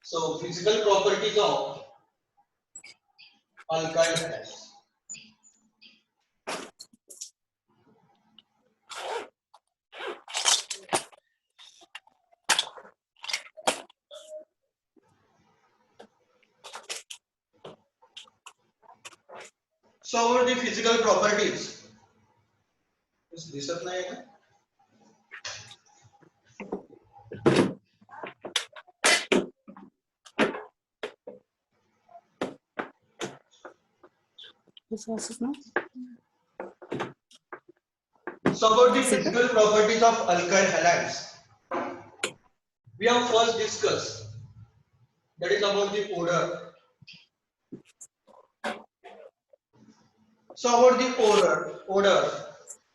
So physical properties of alkyl halides. So what are the physical properties? दिसत नाही का? So about the physical properties of alkyl halides, we have first discussed, that is about the odor. So about the odor,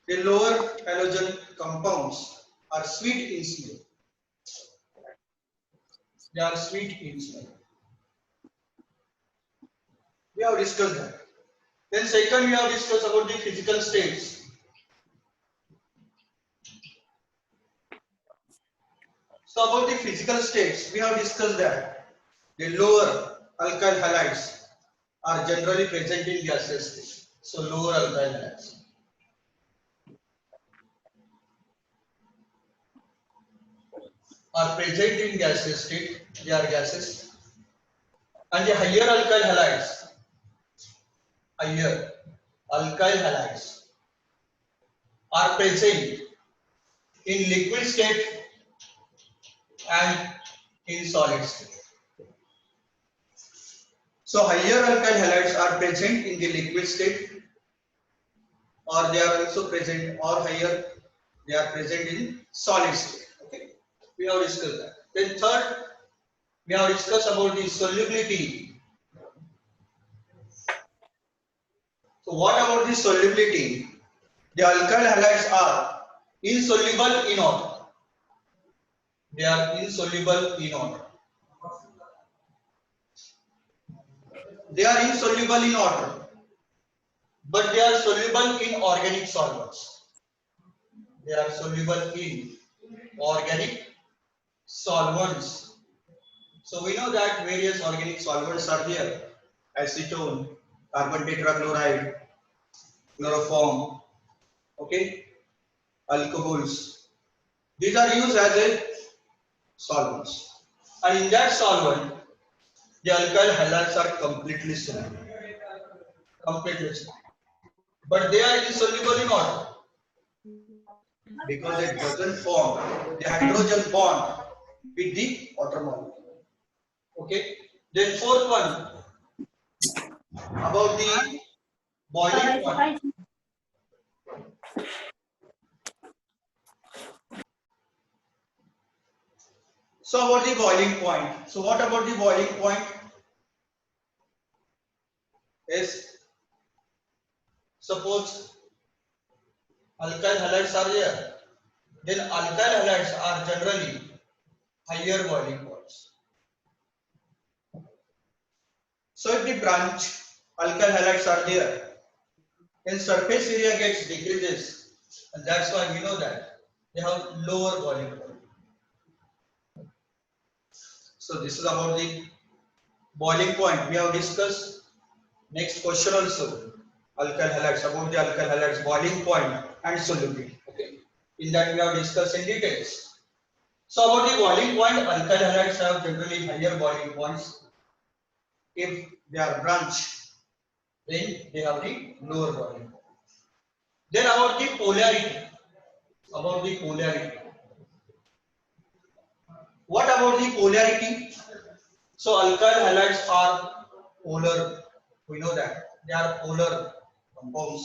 the lower halogen compounds are sweet in smell. They are sweet in smell. We have discussed that. Then second, we have discussed about the physical states. So about the physical states, we have discussed that the lower alkyl halides are generally present in gaseous state. So lower alkyl halides are present in gaseous state. They are gases. And the higher alkyl halides are present in liquid state and in solid state. So higher alkyl halides are present in the liquid state, or they are also present, or higher they are present in solid state. Okay, we have discussed that. Then third, we have discussed about the solubility. So what about the solubility? The alkyl halides are insoluble in water. They are insoluble in water. They are insoluble in water, but they are soluble in organic solvents. They are soluble in organic solvents. So we know that various organic solvents are there: acetone, carbon tetrachloride, chloroform, okay, alcohols. These are used as a solvents, and in that solvent, the alkyl halides are completely soluble. But they are insoluble in water because it doesn't form the hydrogen bond with the water molecule. Okay. Then fourth one, about the boiling point. So about the boiling point. So what about the boiling point? Is suppose alkyl halides are there, then alkyl halides are generally higher boiling points. So if the branch alkyl halides are there, then surface area gets decreases, and that's why we know that they have lower boiling point. So this is about the boiling point. We have discussed. Next question also, alkyl halides, about the alkyl halides boiling point and solubility. Okay, in that we have discussed in details. So about the boiling point, alkyl halides have generally higher boiling points. If they are branched, then they have the lower boiling point. Then about the polarity. About the polarity. What about the polarity? So alkyl halides are polar. We know that they are polar compounds.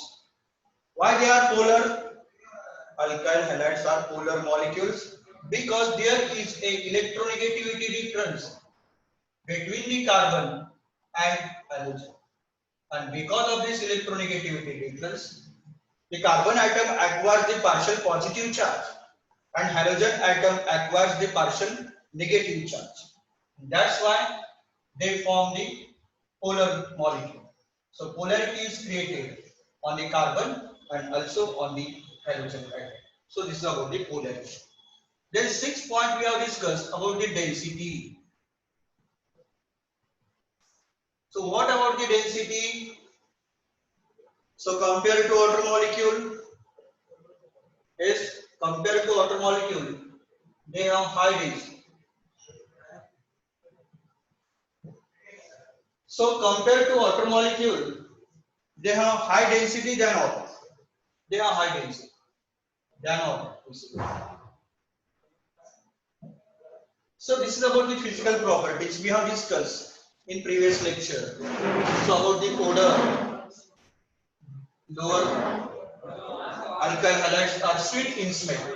Why they are polar? Alkyl halides are polar molecules because there is a electronegativity difference between the carbon and halogen. And because of this electronegativity difference, the carbon atom acquires the partial positive charge and halogen atom acquires the partial negative charge. That's why they form the polar molecule. So polarity is created on the carbon and also on the halogen atom. So this is about the polarity. Then sixth point we have discussed about the density. So what about the density? So compared to water molecule, yes, compared to water molecule, they have high density. So compared to water molecule, they have high density than water. They have high density than water. So this is about the physical properties we have discussed in previous lecture. So about the odor, lower alkyl halides are sweet in smell.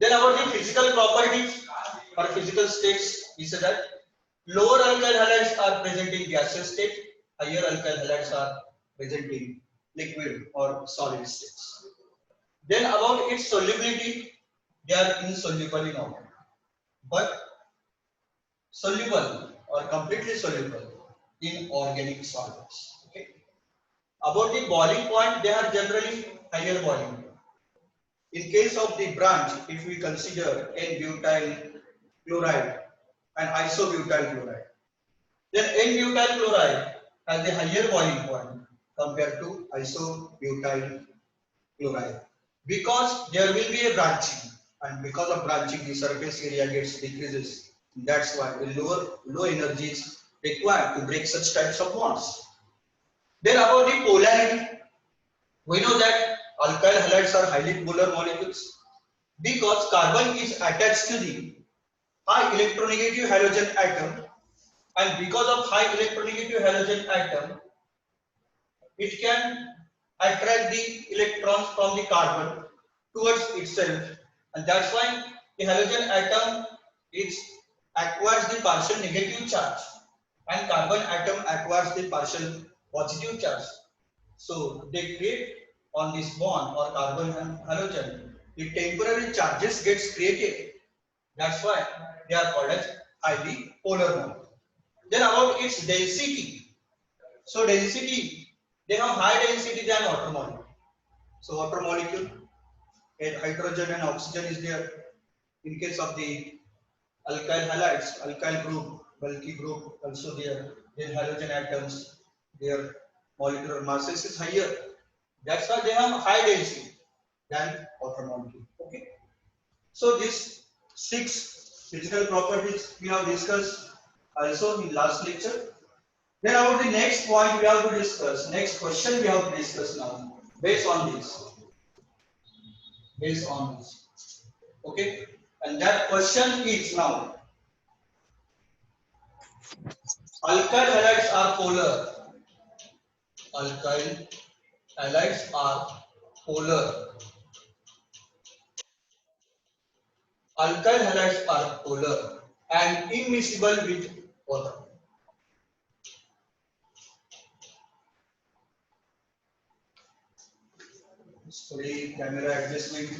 Then about the physical properties or physical states, we said that lower alkyl halides are present in gaseous state, higher alkyl halides are present in liquid or solid states. Then about its solubility, they are insoluble in water, but soluble or completely soluble in organic solvents. Okay. About the boiling point, they are generally higher boiling point. In case of the branch, if we consider N-butyl chloride and isobutyl chloride, then N-butyl chloride has a higher boiling point compared to isobutyl chloride because there will be a branching, and because of branching the surface area gets decreases. That's why a low energy is required to break such types of bonds. Then about the polarity, we know that alkyl halides are highly polar molecules because carbon is attached to the high electronegative halogen atom, and because of high electronegative halogen atom, it can attract the electrons from the carbon towards itself, and that's why the halogen atom is acquires the partial negative charge and carbon atom acquires the partial positive charge. So they create on this bond or carbon and halogen, the temporary charges gets created. That's why they are called as highly polar bond. Then about its density. So density, they have high density than water molecule. So water molecule, and hydrogen and oxygen is there. In case of the alkyl halides, alkyl group, bulky group also there. Then halogen atoms, their molecular masses is higher. That's why they have high density than water molecule. Okay. So these 6 physical properties we have discussed also in last lecture. Then about the next point we have to discuss, next question we have to discuss now, based on this. Based on this. Okay. And that question is now, alkyl halides are polar. Alkyl halides are polar. Alkyl halides are polar and immiscible with water. थोड़ी camera adjustment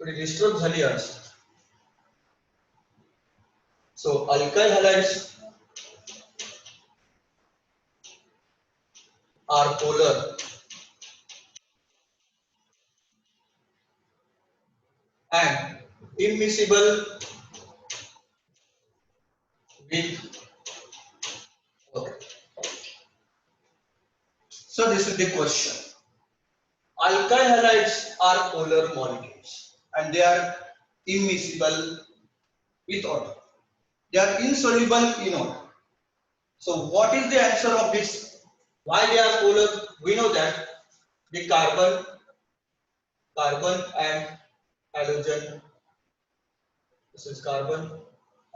थोड़ी disturb झाली आज. So alkyl halides are polar and immiscible with water. So this is the question. Alkyl halides are polar molecules and they are immiscible with water. They are insoluble in water. So what is the answer of this? Why they are polar? We know that the carbon and halogen. This is carbon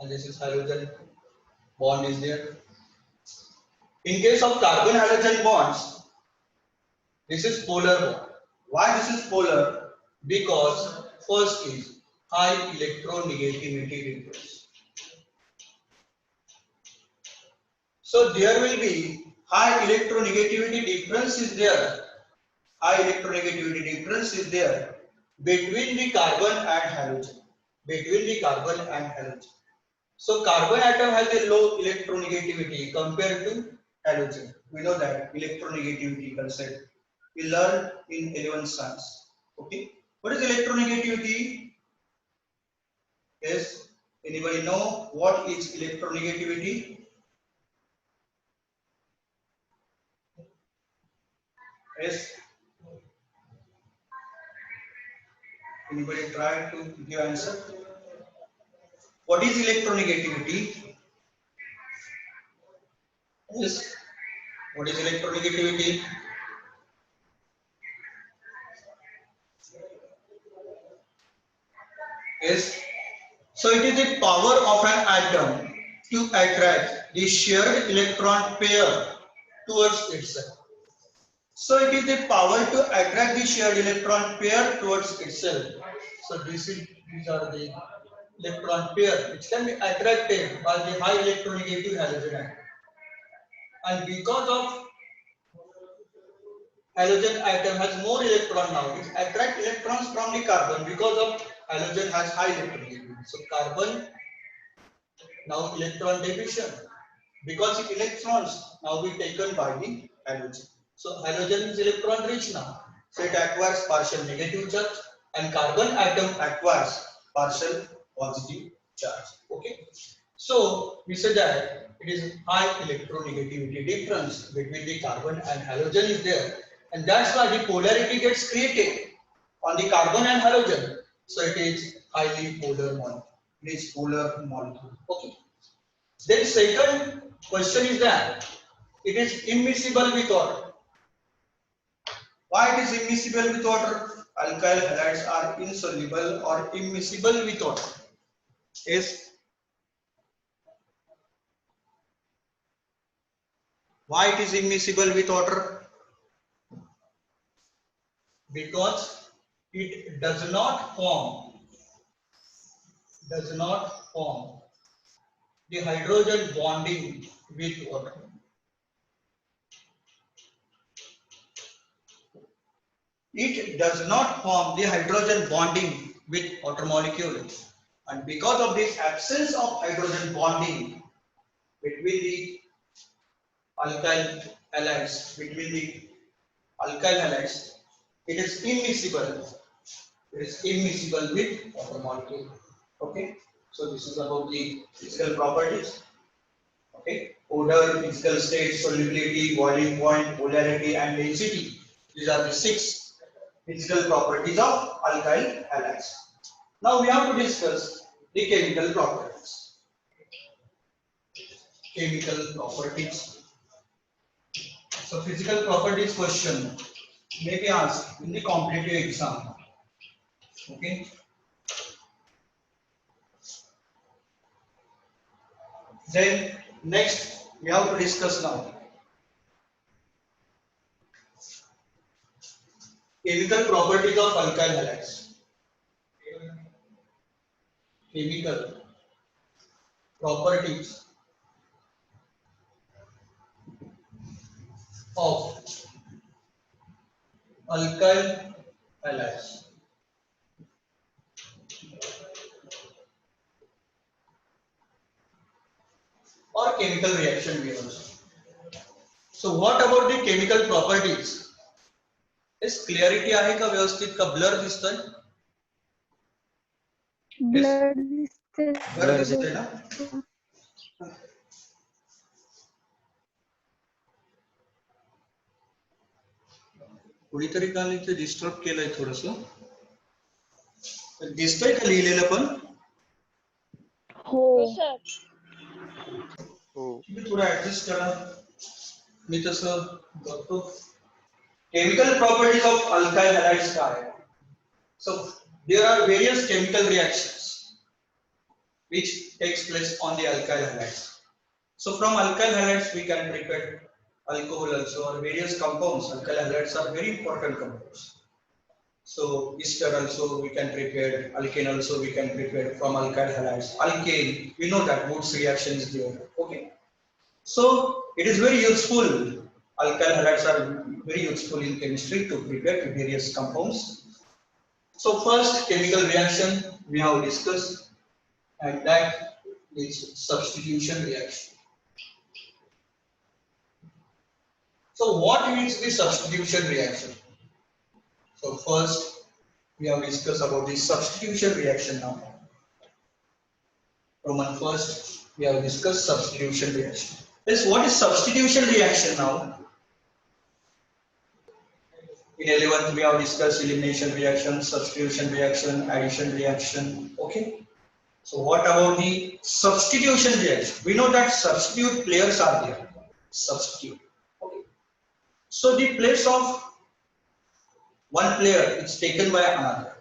and this is halogen bond is there. In case of carbon halogen bonds, this is polar bond. Why this is polar? Because first is high electronegativity difference. So there will be high electronegativity difference is there. High electronegativity difference is there between the carbon and halogen. Between the carbon and halogen. So carbon atom has a low electronegativity compared to halogen. We know that electronegativity concept. We learned in 11th science. Okay. What is electronegativity? Yes. Anybody know what is electronegativity? Yes. Anybody try to give answer? What is electronegativity? Yes. What is electronegativity? Yes. So it is the power of an atom to attract the shared electron pair towards itself. So it is the power to attract the shared electron pair towards itself. So these are the electron pair which can be attracted by the high electronegative halogen atom. And because of halogen atom has more electron now, it attracts electrons from the carbon because of halogen has high electronegativity. So carbon now electron deficient because the electrons now be taken by the halogen. So halogen is electron rich now. So it acquires partial negative charge and carbon atom acquires partial positive charge. Okay. So we say that it is high electronegativity difference between the carbon and halogen is there, and that's why the polarity gets created on the carbon and halogen. So it is highly polar molecule. It is polar molecule. Okay. Then second question is that it is immiscible with water. Why it is immiscible with water? Alkyl halides are insoluble or immiscible with water. Is why it is immiscible with water? Because it does not form the hydrogen bonding with water. It does not form the hydrogen bonding with water molecules, and because of this absence of hydrogen bonding between the alkyl halides, it is immiscible. It is immiscible with water molecule. Okay. So this is about the physical properties. Okay. Odor, physical state, solubility, boiling point, polarity, and density. These are the 6 physical properties of alkyl halides. Now we have to discuss the chemical properties. Chemical properties. So physical properties question may be asked in the competitive exam. Okay. Then next we have to discuss now chemical properties of alkyl halides. Chemical properties of alkyl halides. Or chemical reaction we also. So what about the chemical properties? Is clarity आहे का व्यवस्थित का blur दिसतोय? Blur दिसते. Blur दिसतोय ना? कोणीतरी काल इथे डिस्टर्ब केलंय थोडंसं. दिसतंय का लिहिलेलं पण? हो सर. तुम्ही थोडं ऍडजस्ट करा. मी तसं बघतो. Chemical properties of alkyl halides काय? So there are various chemical reactions which takes place on the alkyl halides. So from alkyl halides we can prepare alcohol also or various compounds. Alkyl halides are very important compounds. So ester also we can prepare, alkane also we can prepare from alkyl halides. Alkane, we know that Woods reaction is there. Okay. So it is very useful. Alkyl halides are very useful in chemistry to prepare various compounds. So first chemical reaction we have discussed, and that is substitution reaction. So what means the substitution reaction? So first we have discussed about the substitution reaction now. Roman first we have discussed substitution reaction. Yes, what is substitution reaction now? In 11th, we have discussed elimination reaction, substitution reaction, addition reaction. Okay. So what about the substitution reaction? We know that substitute players are there. Substitute. Okay. So the place of one player is taken by another.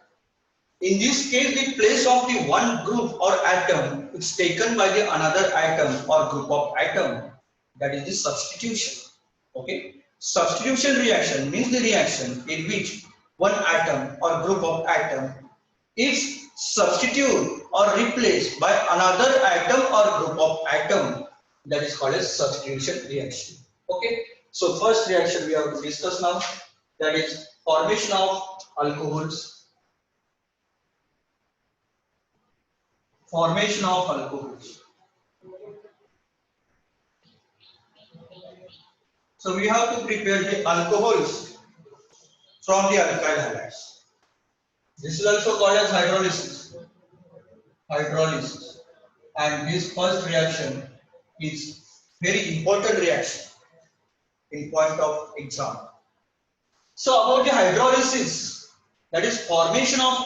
In this case, the place of the one group or atom is taken by the another atom or group of atom. That is the substitution. Okay. Substitution reaction means the reaction in which one atom or group of atom is substituted or replaced by another atom or group of atom. That is called as substitution reaction. Okay. So first reaction we have to discuss now, that is formation of alcohols. Formation of alcohols. So we have to prepare the alcohols from the alkyl halides. This is also called as hydrolysis. Hydrolysis. And this first reaction is very important reaction in point of exam. So about the hydrolysis, that is formation of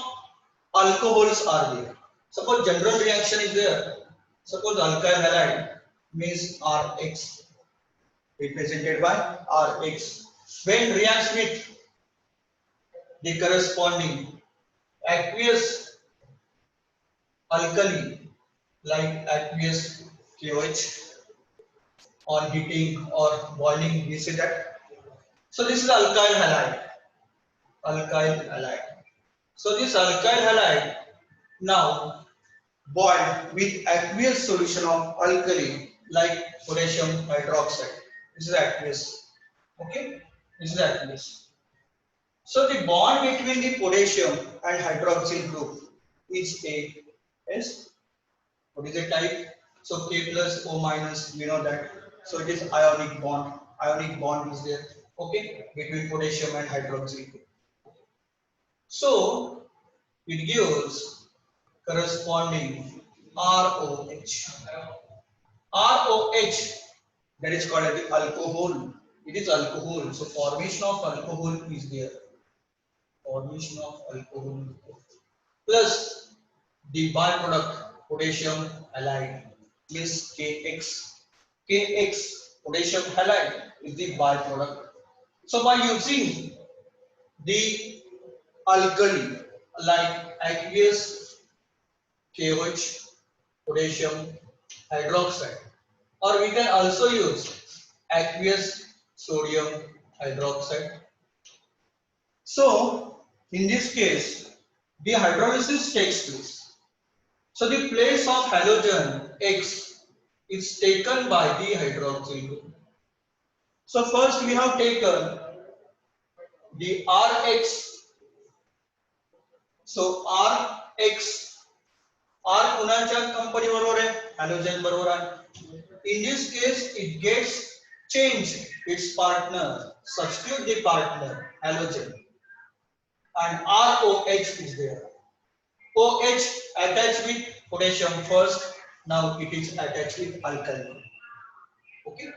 alcohols are there. Suppose general reaction is there. Suppose alkyl halide means Rx, represented by Rx. When reacts with the corresponding aqueous alkali like aqueous KOH on heating or boiling, we say that. So this is alkyl halide. Alkyl halide. So this alkyl halide now boiled with aqueous solution of alkali like potassium hydroxide. This is aqueous. Okay, this is aqueous. So the bond between the potassium and hydroxyl group is a S. What is the type? So K plus O minus, we know that. So it is ionic bond. Ionic bond is there. Okay, between potassium and hydroxyl group. So it gives corresponding ROH. ROH, that is called as the alcohol. It is alcohol. So formation of alcohol is there. Formation of alcohol plus the byproduct potassium halide is KX. KX potassium halide is the byproduct. So by using the alkali like aqueous KOH, potassium hydroxide, or we can also use aqueous sodium hydroxide. So in this case, the hydrolysis takes place. So the place of halogen X is taken by the hydroxyl group. So first we have taken the Rx. So Rx, R कुणाच्या company बरोबर आहे, halogen बरोबर आहे. In this case, it gets changed its partner, substitute the partner halogen, and ROH is there. OH attached with potassium first, now it is attached with alkyl. Okay.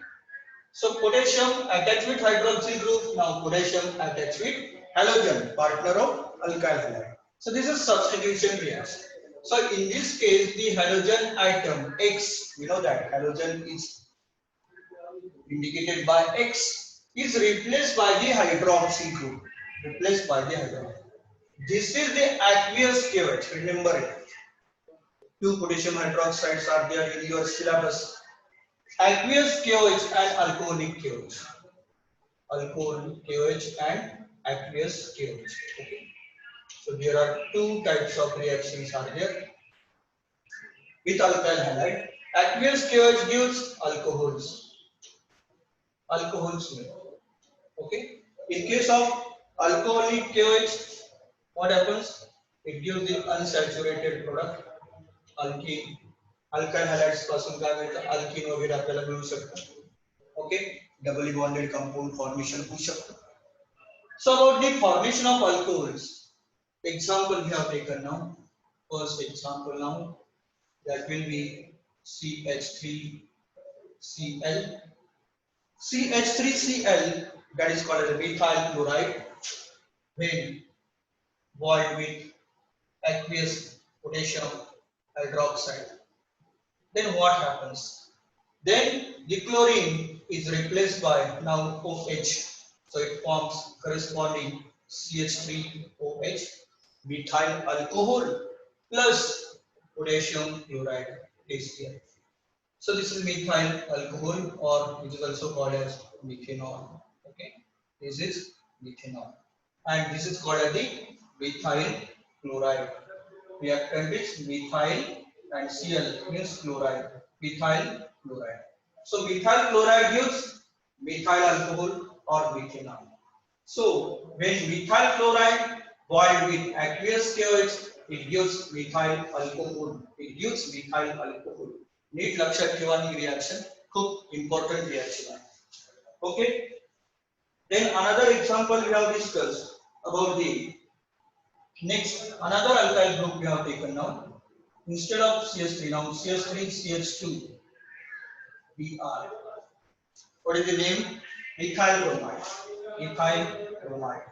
So potassium attached with hydroxyl group, now potassium attached with halogen, partner of alkyl halide. So this is substitution reaction. So in this case, the halogen atom X, we know that halogen is indicated by X, is replaced by the hydroxy group. Replaced by the hydroxy. This is the aqueous KOH. Remember it. Two potassium hydroxides are there in your syllabus. Aqueous KOH and alcoholic KOH. Alcoholic KOH and aqueous KOH. Okay. So there are two types of reactions are there with alkyl halide. Aqueous KOH gives alcohols. Alcohols. Okay. In case of alcoholic KOH, what happens? It gives the unsaturated product. Alkene. Alkyl halides पासून काय मिळतं? Alkene वगैरे आपल्याला मिळू शकतं. Okay. Doubly bonded compound formation होऊ शकतं. So about the formation of alcohols. Example we have taken now. First example now, that will be CH3Cl. CH3Cl, that is called as methyl chloride. when boiled with aqueous potassium hydroxide. Then what happens? Then the chlorine is replaced by now OH. So it forms corresponding CH3OH, methyl alcohol plus potassium chloride is here. So this is methyl alcohol, or which is also called as methanol. Okay, this is methanol, and this is called as the methyl chloride. Reactant is methyl and Cl means chloride. Methyl chloride. So methyl chloride gives methyl alcohol or methanol. So when methyl chloride boiled with aqueous KOH, it gives methyl alcohol. It gives methyl alcohol. Need लक्षात ठेवा ही reaction खूप important reaction आहे. Okay. Then another example we have discussed about the next another alkyl group we have taken now. Instead of CH3 now CH3 CH2 Br. What is the name? Ethyl bromide. Ethyl bromide.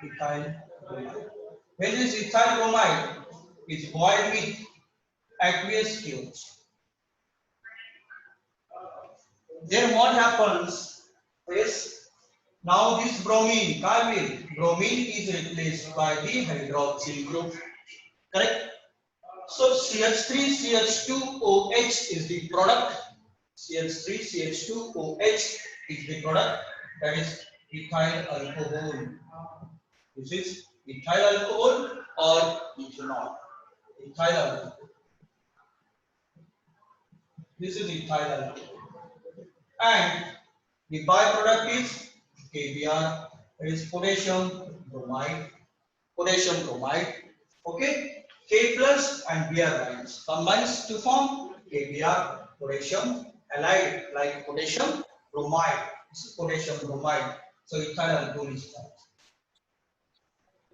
Ethyl bromide. When this ethyl bromide is boiled with aqueous KOH, then what happens is now this bromine, bromine is replaced by the hydroxyl group. Correct? So CH3CH2OH is the product. CH3CH2OH is the product, that is ethyl alcohol. This is ethyl alcohol or ethanol. Ethyl alcohol. This is ethyl alcohol. And the byproduct is KBr, that is potassium bromide. Potassium bromide. Okay, K plus and Br lines combines to form KBr, potassium halide like potassium bromide. This is potassium bromide. So ethyl alcohol is formed.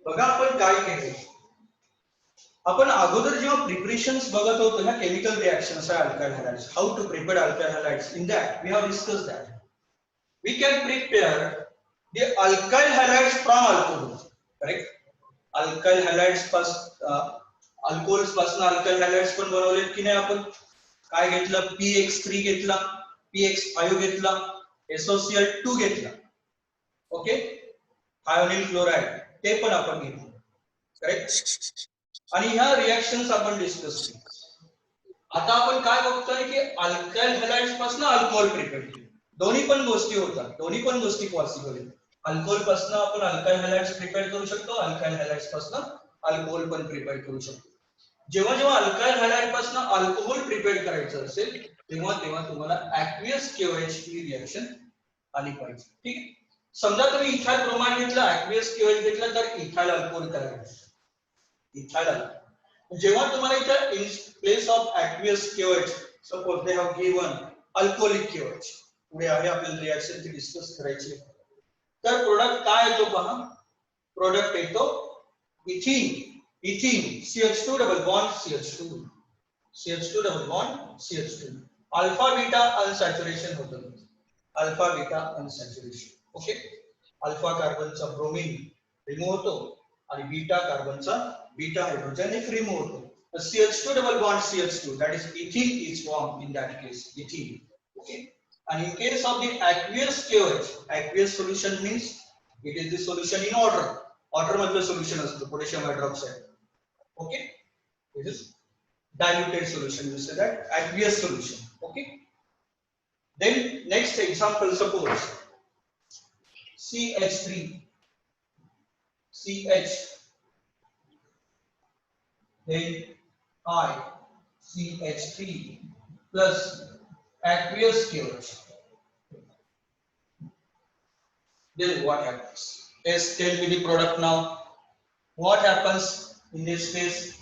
बघा आपण काय केले, आपण अगोदर जेव्हा preparations बघत होतो ना केमिकल रिएक्शन्स आहे alkyl halides, how to prepare alkyl halides, in that we have discussed that we can prepare the alkyl halides from alcohol. Correct? Alkyl halides alcohols पासून अल्काइल हॅलाइड्स पण बनवलेत की नाही आपण. काय घेतलं? PX3 घेतला, PX5 घेतला, SOCl2 घेतला. ओके, थायोनिल क्लोराइड ते पण आपण घेतलं. करेक्ट? आणि ह्या रिएक्शन्स आपण डिस्कस केली. आता आपण काय बघतोय की अल्काइल हॅलाइड्स पासून अल्कोहोल प्रिपेअर केलं. दोन्ही पण गोष्टी होतात, दोन्ही पण गोष्टी पॉसिबल आहेत. अल्कोहोल पासून आपण अल्काइल हॅलाइड्स प्रिपेअर करू शकतो, अल्काइल हॅलाइड्स पासून अल्कोहोल पण प्रिपेअर करू शकतो. जेव्हा जेव्हा अल्काइल हॅलाइड पासून अल्कोहोल प्रिपेअर करायचं असेल तेव्हा तेव्हा तुम्हाला aqueous KOH ही रिएक्शन आली पाहिजे. ठीक आहे? समजा तुम्ही इथाइल ब्रोमाइड घेतला, aqueous KOH घेतला तर इथाइल अल्कोहोल तयार होईल. Ethyl alcohol. जेव्हा तुम्हाला इथे in place of aqueous KOH suppose they have given alcoholic KOH, पुढे आहे आपल्याला रिएक्शन ती डिस्कस करायची. तर प्रोडक्ट काय येतो पहा, प्रोडक्ट येतो ethene. Ethene CH2 double bond CH2, CH2 double bond CH2, alpha beta unsaturation होतं. Alpha beta unsaturation. Okay, alpha कार्बनचा ब्रोमीन रिमूव्ह होतो आणि बीटा कार्बनचा बीटा हायड्रोजन एक रिमूव्ह होतो. CH2 double bond CH2, that is ethene is formed in that case, ethene. Okay, and in case of the aqueous KOH, aqueous solution means it is the solution in order. Order मतलब solution असतो potassium hydroxide. Okay, this is diluted solution, we say that aqueous solution. Okay, then next example, suppose CH3 CH then I CH3 plus aqueous KOH. Then what happens? Yes, tell me the product now. What happens in this case?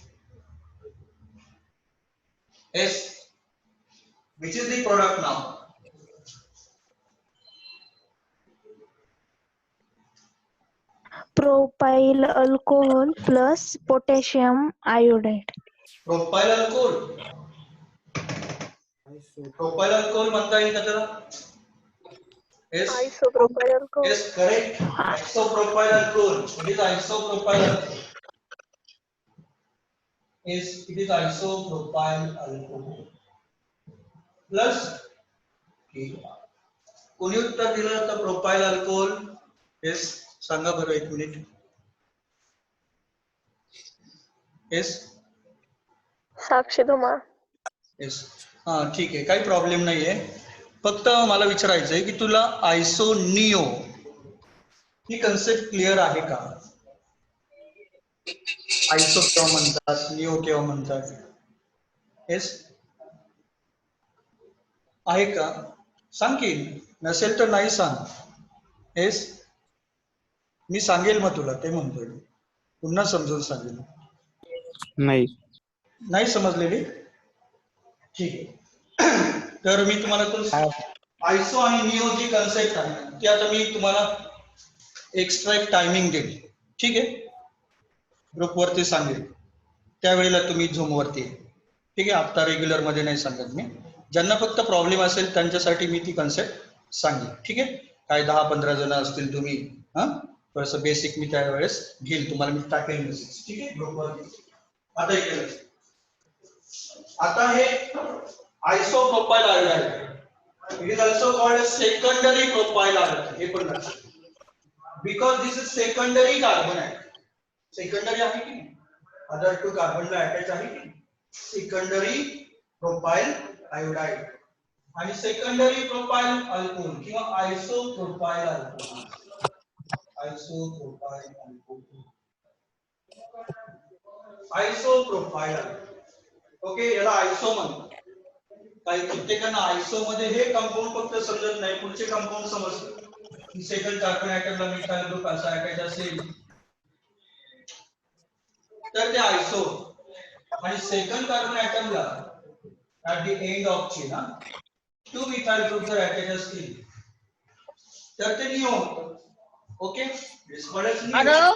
Yes, which is the product now? Propyl alcohol plus potassium iodide. Propyl alcohol. Propyl alcohol म्हणता येईल का त्याला? Is Isopropyl alcohol. yes correct. Isopropyl alcohol. It is isopropyl alcohol. It is isopropyl alcohol plus K. कोणी उत्तर दिलं तर propyl alcohol. Yes सांगा बरं एक minute. Yes साक्षी Dhumal. Yes हा ठीक आहे काही प्रॉब्लेम नाहीये. फक्त मला विचारायचं आहे की तुला आयसोनिओ ही कन्सेप्ट क्लिअर आहे का? आयसो केव्हा म्हणतात, निओ केव्हा म्हणतात? येस आहे का? सांग की, नसेल तर नाही सांग. येस मी सांगेल मग तुला, ते म्हणतोय पुन्हा समजून सांगेल. नाही नाही समजलेली? ठीक आहे. तर मी तुम्हाला आयसो आणि निओ जी कन्सेप्ट आहे ती आता मी तुम्हाला एक्स्ट्रा एक टायमिंग देईल. ठीक आहे, ग्रुपवरती सांगेल त्यावेळेला तुम्ही झूमवरती. ठीक आहे, आता रेग्युलर मध्ये नाही सांगत मी. ज्यांना फक्त प्रॉब्लेम असेल त्यांच्यासाठी मी ती कन्सेप्ट सांगेल. ठीक आहे, काय 10-15 जण असतील तुम्ही, हा थोडंसं बेसिक मी त्यावेळेस घेईल, तुम्हाला मी टाकेल मेसेज. ठीक आहे ग्रुपवरती. आता इकडे आता हे isopropyl iodide. It is also called as secondary propyl alcohol. हे पण लक्षात घ्या. Because this is secondary carbon atom. Secondary आहे की नाही? Other two carbon ला attach आहे की नाही? Secondary propyl iodide आणि secondary propyl alcohol किंवा isopropyl alcohol. Isopropyl alcohol. Isopropyl alcohol. Okay, याला आयसो म्हणतात. काही कित्येकांना आयसो मध्ये हे कंपाऊंड फक्त समजत नाही, पुढचे कंपाऊंड समजतात. सेकंड कार्बन ॲटमला मिथाइल ग्रुप असा अटॅच असेल तर ते आयसो, आणि सेकंड कार्बन ॲटमला at the end of chain 2 methyl group जर अटॅच असतील तर ते निओ होतं. Okay, this called neo.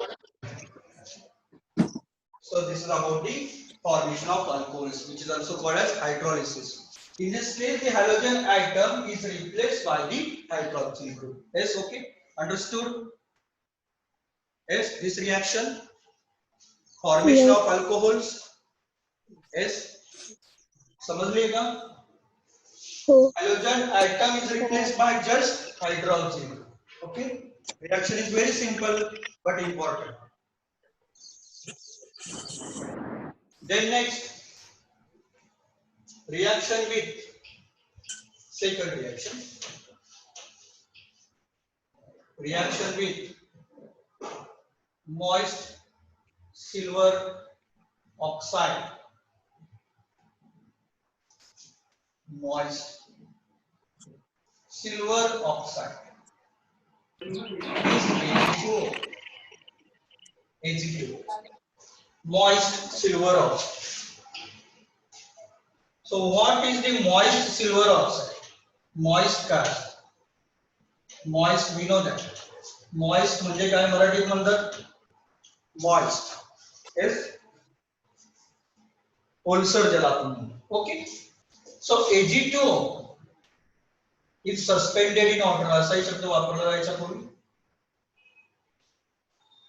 So this is about the formation of alcohols, which is also called as hydrolysis. In this case, the halogen atom is replaced by the hydroxyl group. Yes, okay, understood? Yes, this reaction, formation of alcohols. Yes, समझ लिएगा? Halogen atom is replaced by just hydroxyl group. Okay, reaction is very simple but important. Then next, reaction with second reaction. Reaction with moist silver oxide. Moist silver oxide is H2O. Moist silver oxide. So what is the moist silver oxide? Moist काय? Moist we know that. Moist म्हणजे काय मराठीत म्हणतात? Moist. Yes. ओलसर ज्याला आपण म्हणतो. Okay. So Ag2O is suspended in water. असाही शब्द वापरला जायचा पूर्वी.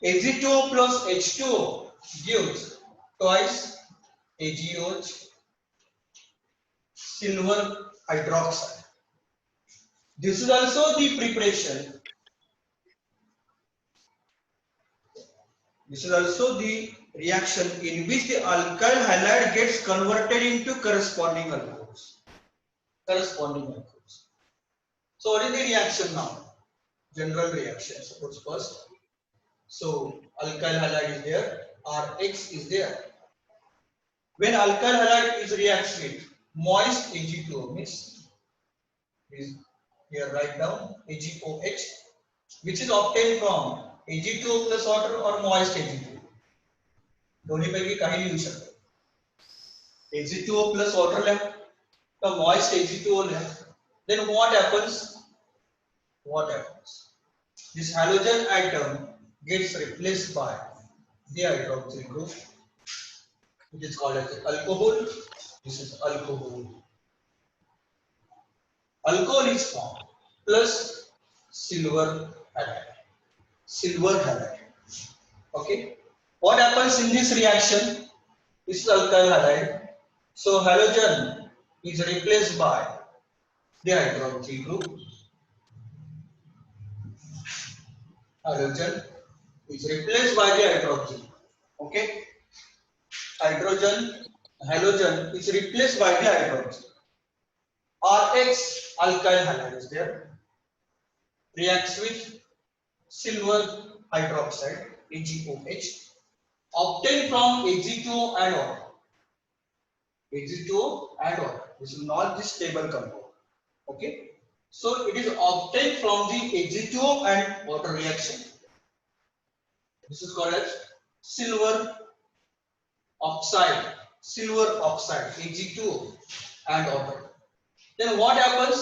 Ag2O plus H2O gives twice AgOH, silver hydroxide. This is also the preparation. This is also the reaction in which the alkyl halide gets converted into corresponding alcohols. Corresponding alcohols. So what is the reaction now? General reaction. Suppose first. So alkyl halide is there, Rx is there. When alkyl halide is reacts with moist Ag2O, means here write down AgOH, which is obtained from Ag2O plus water or moist Ag2O. दोन्ही पैकी काही लिहू शकतो. Ag2O plus water लिहा तर moist Ag2O लिहा. Then what happens? What happens? This halogen atom gets replaced by the hydroxyl group. It is called as alcohol. This is alcohol. Alcohol is formed plus silver halide. Silver halide. Okay. What happens in this reaction? This is alkyl halide. So halogen is replaced by the hydroxy group. Halogen is replaced by the hydroxy. Okay. Halogen is replaced by the hydroxy. Rx alkyl halide is there. Reacts with silver hydroxide AgOH obtained from Ag2O and water. Ag2O and water. This is not the stable compound. Okay. So it is obtained from the Ag2O and water reaction. This is called as silver oxide. Silver oxide Ag2O and water. Then what happens?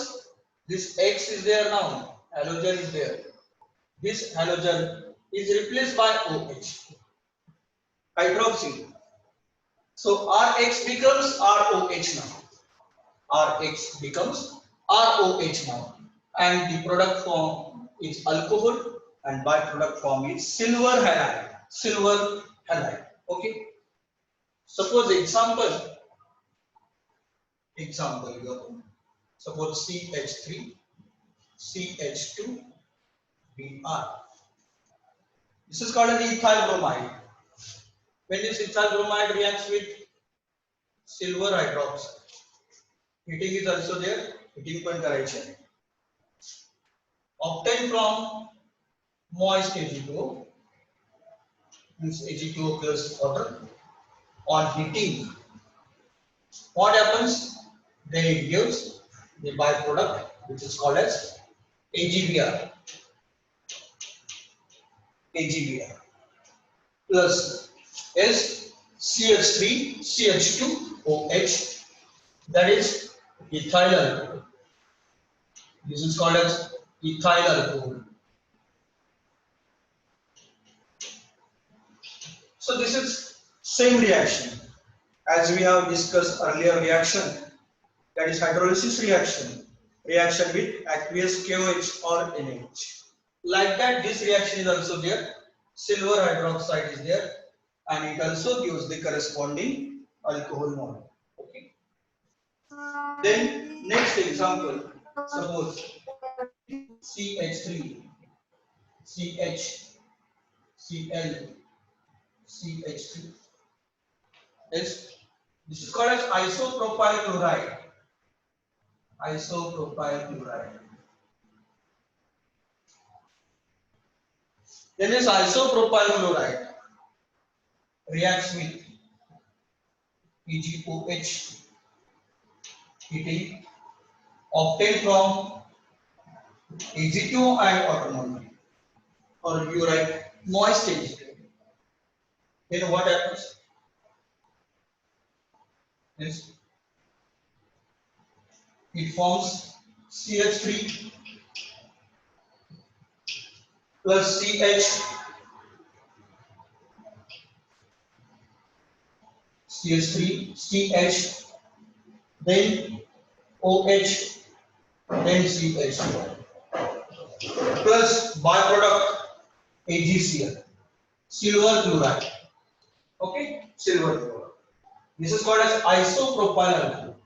This X is there now. Halogen is there. This halogen is replaced by OH. Hydroxy. So Rx becomes ROH now. Rx becomes ROH now. And the product form is alcohol and byproduct form is silver halide. Silver halide. Okay. Suppose example. Suppose CH3, CH2, Br. This is called as ethyl bromide. When this ethyl bromide reacts with silver hydroxide, heating is also there. Heating point correction. Obtained from moist Ag2O, means Ag2O plus water. On heating, what happens? Then it gives the byproduct which is called as AgBr. AgBr plus S CH3 CH2 OH, that is ethyl alcohol. This is called as ethyl alcohol. So this is same reaction as we have discussed earlier reaction, that is hydrolysis reaction with aqueous KOH or NaOH. Like that, this reaction is also there. Silver hydroxide is there, and it also gives the corresponding alcohol model. Okay. Then next example, suppose CH3, CH, Cl, CH3. Yes. This is called as isopropyl chloride. Isopropyl chloride. Then this isopropyl chloride reacts with AgOH heating obtained from Ag2O and water molecule, or you write moist Ag2O. Then what happens? Yes. It forms CH3 plus CH, CH3, CH, then OH, then CH, plus byproduct AgCl, silver chloride. Okay, silver chloride. This is called as isopropyl alcohol.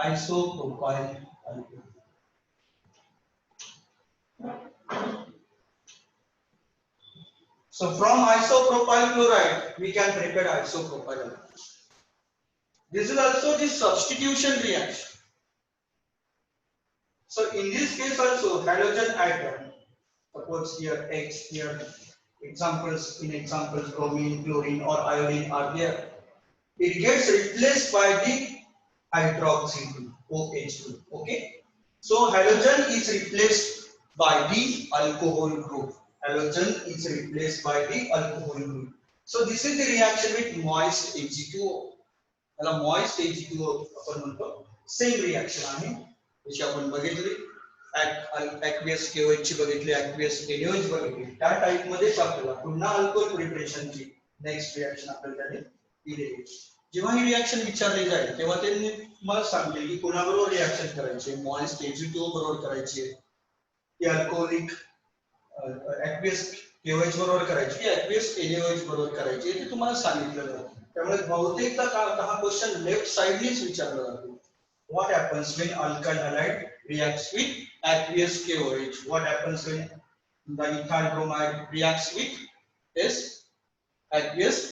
Isopropyl alcohol. So from isopropyl chloride, we can prepare isopropyl alcohol. This is also the substitution reaction. So in this case also halogen atom, suppose here X, here examples bromine, chlorine or iodine are there. It gets replaced by the hydroxy group, OH group. Okay. So halogen is replaced by the alcohol group. Halogen is replaced by the alcohol group. So this is the reaction with moist Ag2O. याला moist Ag2O आपण म्हणतो. Same reaction आहे जशी आपण बघितली aqueous KOH ची बघितली, aqueous NaOH बघितली. त्या टाइप मध्येच आपल्याला पुन्हा अल्कोहोल प्रिपरेशनची नेक्स्ट रिएक्शन आपल्याला त्याने दिलेली. जेव्हा ही रिएक्शन विचारली जाईल तेव्हा त्यांनी मला सांगले की कोणाबरोबर रिएक्शन करायची, moist Ag2O बरोबर करायची की अल्कोहोलिक aqueous KOH बरोबर करायची की aqueous NaOH बरोबर करायची ते तुम्हाला सांगितलं जातं. त्यामुळे बहुतेकदा हा क्वेश्चन लेफ्ट साइडनीच विचारला जातो. What happens when alkyl halide reacts with aqueous KOH? What happens when the ethyl bromide reacts with this aqueous